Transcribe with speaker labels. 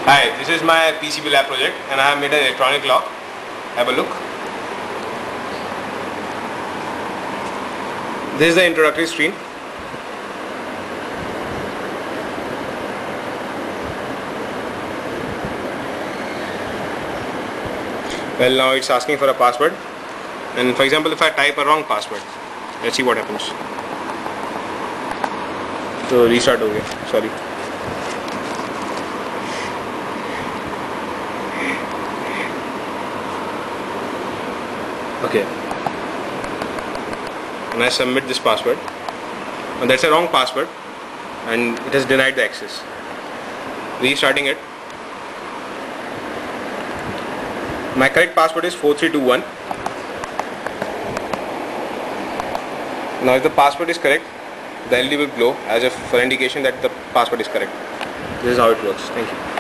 Speaker 1: Hi, this is my PCB lab project and I have made an electronic lock. Have a look. This is the introductory screen. Well, now it's asking for a password, and for example if I type a wrong password, let's see what happens. So restart हो गया, sorry. Okay, and I submit this password, and that's a wrong password and it has denied the access. Restarting it. My correct password is 4321. Now if the password is correct, the LED will glow as a for indication that the password is correct. This is how it works. Thank you.